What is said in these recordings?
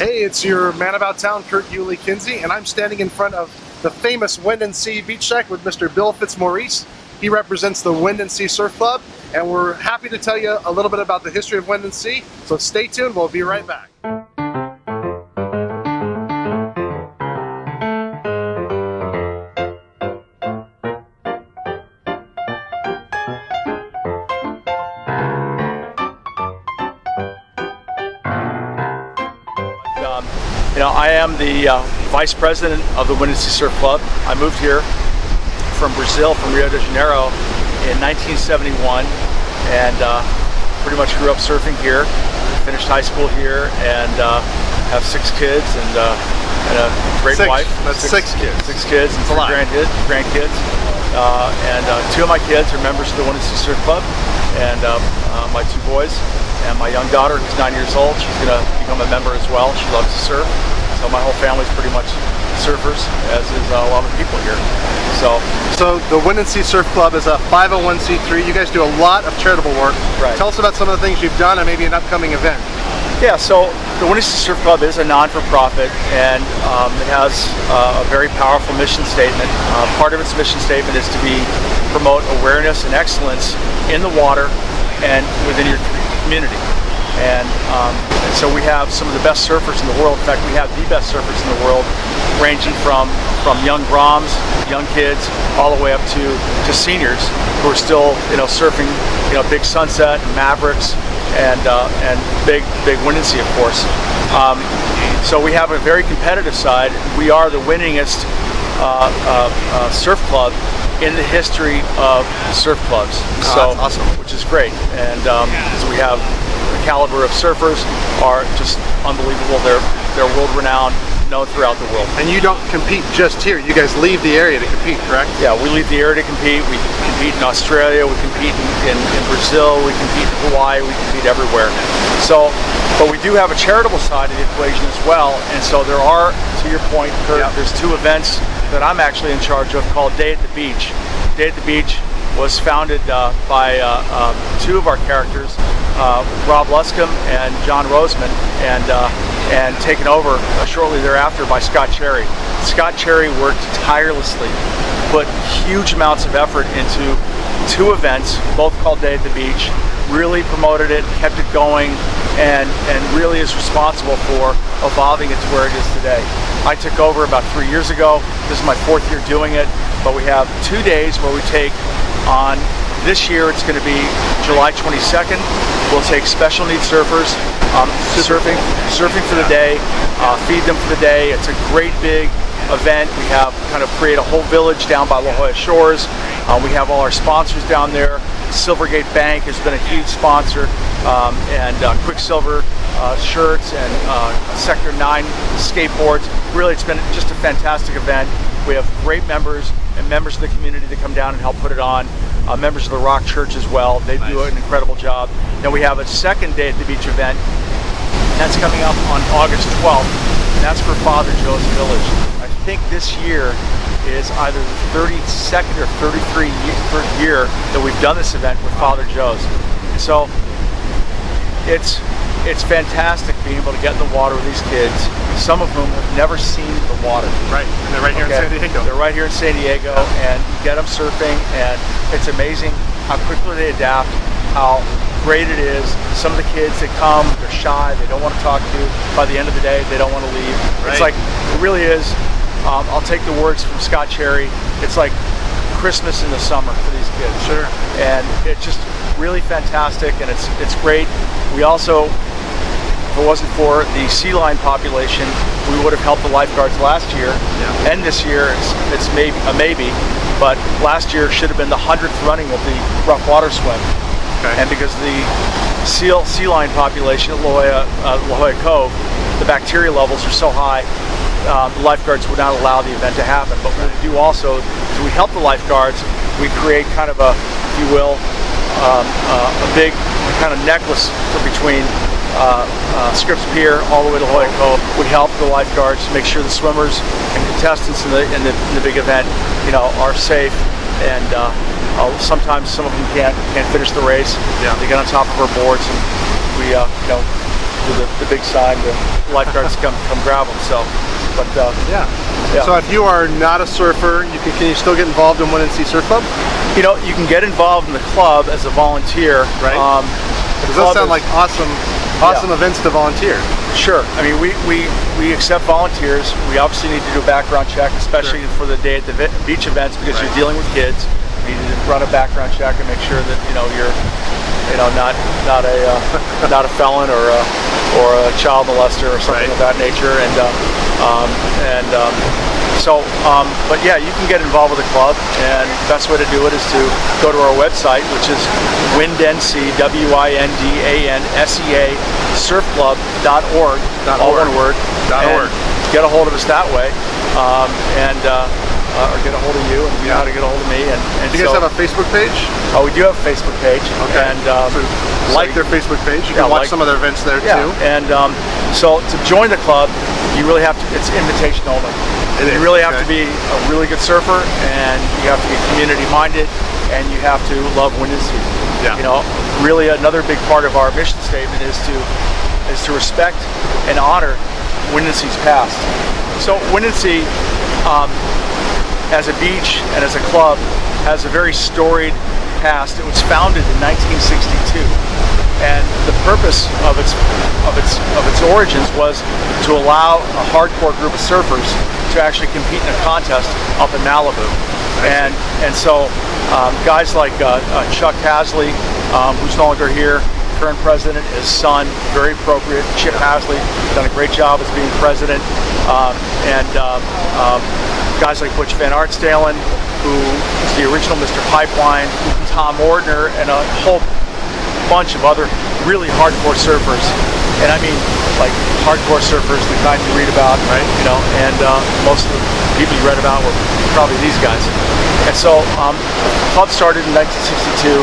Hey, it's your man about town, Kurt Yulee Kinsey, and I'm standing in front of the famous WindanSea Beach Shack with Mr. Bill Fitzmaurice. He represents the WindanSea Surf Club, and we're happy to tell you a little bit about the history of WindanSea, so stay tuned, we'll be right back. I am the Vice President of the WindanSea Surf Club. I moved here from Brazil, from Rio de Janeiro in 1971, and pretty much grew up surfing here. Finished high school here, and have 6 kids and a great wife. That's six kids. 6 kids and 3 grandkids. And 2 of my kids are members of the WindanSea Surf Club, and my 2 boys. And my young daughter, who's 9 years old, she's going to become a member as well. She loves to surf. So my whole family's pretty much surfers, as is a lot of people here. So the WindanSea Surf Club is a 501c3. You guys do a lot of charitable work. Right. Tell us about some of the things you've done and maybe an upcoming event. Yeah, so the WindanSea Surf Club is a non-for-profit, and it has a very powerful mission statement. Part of its mission statement is to promote awareness and excellence in the water and within your community. And so we have some of the best surfers in the world. In fact, we have the best surfers in the world, ranging from young Broms, young kids, all the way up to seniors who are still surfing Big Sunset and Mavericks and big WindanSea, of course. So we have a very competitive side. We are the winningest surf club in the history of surf clubs. So that's awesome. Which is great. And so we have the caliber of surfers are just unbelievable. They're world renowned, known throughout the world. And you don't compete just here. You guys leave the area to compete, correct? Yeah, we leave the area to compete. We compete in Australia, we compete in Brazil, we compete in Hawaii, we compete everywhere. So, but we do have a charitable side of the equation as well. And so there are, to your point, Kurt, there's 2 events that I'm actually in charge of called Day at the Beach. Day at the Beach was founded by 2 of our characters, Rob Luscombe and John Roseman, and taken over shortly thereafter by Scott Cherry. Scott Cherry worked tirelessly, put huge amounts of effort into 2 events, both called Day at the Beach, really promoted it, kept it going, and really is responsible for evolving it to where it is today. I took over about 3 years ago. This is my 4th year doing it, but we have 2 days where we take on, this year it's going to be July 22nd. We'll take special needs surfers, surfing for the day, feed them for the day. It's a great big event. We have kind of create a whole village down by La Jolla Shores. We have all our sponsors down there. Silvergate Bank has been a huge sponsor, and Quicksilver shirts and Sector 9 skateboards. Really, it's been just a fantastic event. We have great members and members of the community that come down and help put it on. Members of the Rock Church as well. They do an incredible job. Then we have a second Day at the Beach event. That's coming up on August 12th, and that's for Father Joe's Village. I think this year is either the 32nd or 33rd year that we've done this event with Father Joe's. So it's fantastic being able to get in the water with these kids, some of whom have never seen the water. Right, and they're right here in San Diego. They're right here in San Diego, and you get them surfing, and it's amazing how quickly they adapt, how great it is. Some of the kids that come, they're shy, they don't want to talk to you. By the end of the day, they don't want to leave. Right. It's like, it really is, I'll take the words from Scott Cherry, it's like Christmas in the summer for these kids. Sure. And it's just really fantastic, and it's great. We also, if it wasn't for the sea lion population, we would have helped the lifeguards last year. Yeah. And this year, it's maybe a maybe, but last year should have been the 100th running of the rough water swim. Okay. And because the sea lion population at La Jolla Cove, the bacteria levels are so high, the lifeguards would not allow the event to happen. But what we do also is we help the lifeguards. We create kind of a, if you will, a big kind of necklace between Scripps Pier all the way to La Jolla Cove. We help the lifeguards make sure the swimmers and contestants in the big event, are safe. And sometimes some of them can't finish the race. Yeah. They get on top of our boards, and we the big sign, the lifeguards come grab them. So, but yeah. Yeah. So if you are not a surfer, can you still get involved in WindanSea Surf Club? You know, you can get involved in the club as a volunteer. Right. Does that sound like awesome events to volunteer? Sure. I mean, we accept volunteers. We obviously need to do a background check, especially for the day at the beach events, because you're dealing with kids. We need to run a background check and make sure that you're not a felon or a child molester or something of that nature. But yeah, you can get involved with the club, and the best way to do it is to go to our website, which is WindanSea, WINDANSEA surfclub.org, all one word. .org. Get a hold of us that way, or get a hold of you, and you know how to get a hold of me. And do you guys have a Facebook page? Oh, we do have a Facebook page. Okay. And like their Facebook page. You can watch some of their events there too. And so to join the club, you really have to. It's invitation only. You really have to be a really good surfer, and you have to be community minded, and you have to love WindanSea. Yeah. You know, really another big part of our mission statement is to respect and honor WindanSea's past. So WindanSea, as a beach and as a club, has a very storied past. It was founded in 1962, and the purpose of its origins was to allow a hardcore group of surfers to actually compete in a contest up in Malibu. And so guys like Chuck Hasley, who's no longer here, current president, his son, very appropriate, Chip Hasley, done a great job as being president, guys like Butch Van Artstalen, who is the original Mr. Pipeline, Tom Ordner, and a whole bunch of other really hardcore surfers. And I mean, like hardcore surfers, the kind you read about, right? You know, and most of the people you read about were probably these guys. And so the club started in 1962,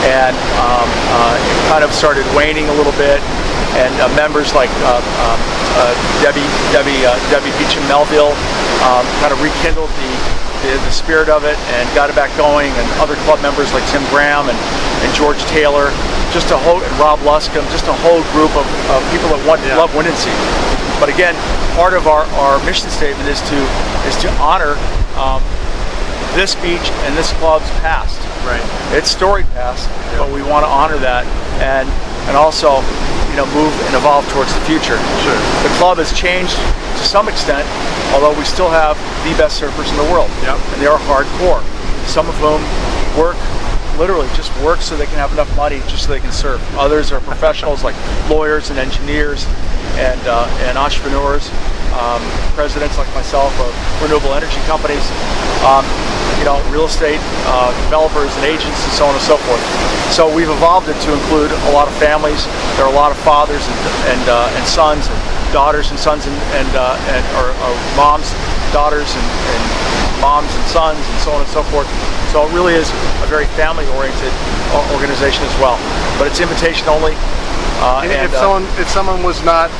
and it kind of started waning a little bit. And members like Debbie Beecham Melville kind of rekindled the spirit of it and got it back going, and other club members like Tim Graham and George Taylor, and Rob Luscombe, just a whole group of people that love WindanSea. But again, part of our mission statement is to honor this beach and this club's past. Right. It's storied past, but we want to honor that and also move and evolve towards the future. Sure. The club has changed to some extent, although we still have the best surfers in the world. Yep. And they are hardcore. Some of whom literally just work so they can have enough money just so they can surf. Others are professionals like lawyers and engineers and entrepreneurs, presidents like myself of renewable energy companies, real estate developers and agents, and so on and so forth. So we've evolved it to include a lot of families. There are a lot of fathers and sons, and daughters and sons, or moms, daughters, and moms and sons, and so on and so forth. So it really is a very family-oriented organization as well. But it's invitation only. If someone was not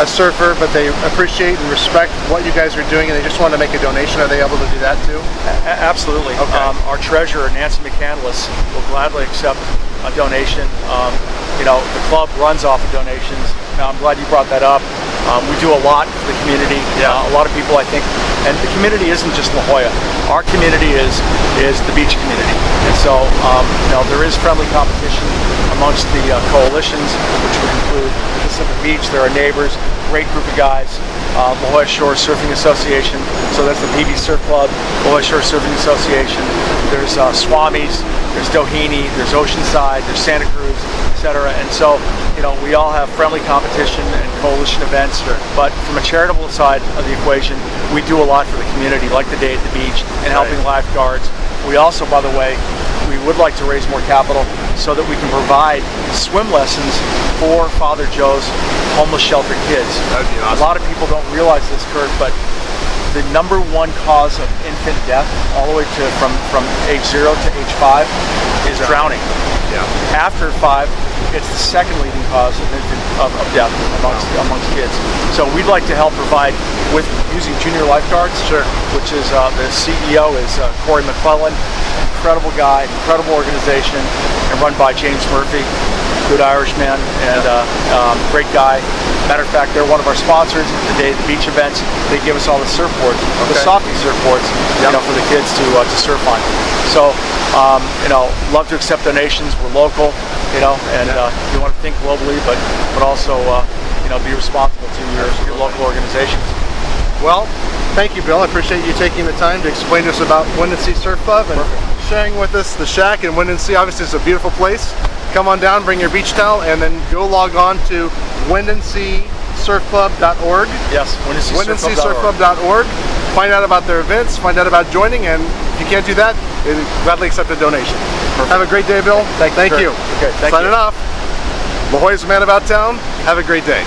a surfer, but they appreciate and respect what you guys are doing, and they just want to make a donation, are they able to do that too? Absolutely. Okay. Our treasurer, Nancy McCandless, will gladly accept a donation. The club runs off of donations. Now, I'm glad you brought that up. We do a lot for the community. A lot of people, I think, and the community isn't just La Jolla. Our community is the beach community. And so, there is friendly competition amongst the coalitions, which would include Pacific Beach. There are neighbors, great group of guys. La Jolla Shore Surfing Association, so that's the PB Surf Club, La Jolla Shore Surfing Association. There's Swami's, there's Doheny, there's Oceanside, there's Santa Cruz, etc. And so, we all have friendly competition and coalition events. Sure. But from a charitable side of the equation, we do a lot for the community, like the Day at the Beach and helping lifeguards. We also, by the way, we would like to raise more capital so that we can provide swim lessons for Father Joe's homeless shelter kids. That would be awesome. A lot of people don't realize this, Kurt, but the number one cause of infant death, all the way to from age 0 to age 5, is drowning. Yeah. After 5, it's the second leading cause of death amongst kids. So we'd like to help provide with using junior lifeguards. Sure. Which is the CEO is Corey McClellan, incredible guy, incredible organization, and run by James Murphy. good Irishman, and great guy. Matter of fact, they're one of our sponsors. The day of the beach events, they give us all the surfboards, the softy surfboards, you know, for the kids to surf on. So, you know, love to accept donations. We're local, you know, and you want to think globally, but also, you know, be responsible to your local organizations. Well, thank you, Bill. I appreciate you taking the time to explain to us about WindanSea Surf Club and sharing with us the shack in WindanSea. Obviously, it's a beautiful place. Come on down, bring your beach towel, and then go log on to WindanSeaSurfClub.org. Yes, WindanSeaSurfClub.org. Find out about their events, find out about joining, and if you can't do that, gladly accept a donation. Perfect. Have a great day, Bill. Thank you. Okay, thank Signing you. off. Lahoy's the man about town. Have a great day.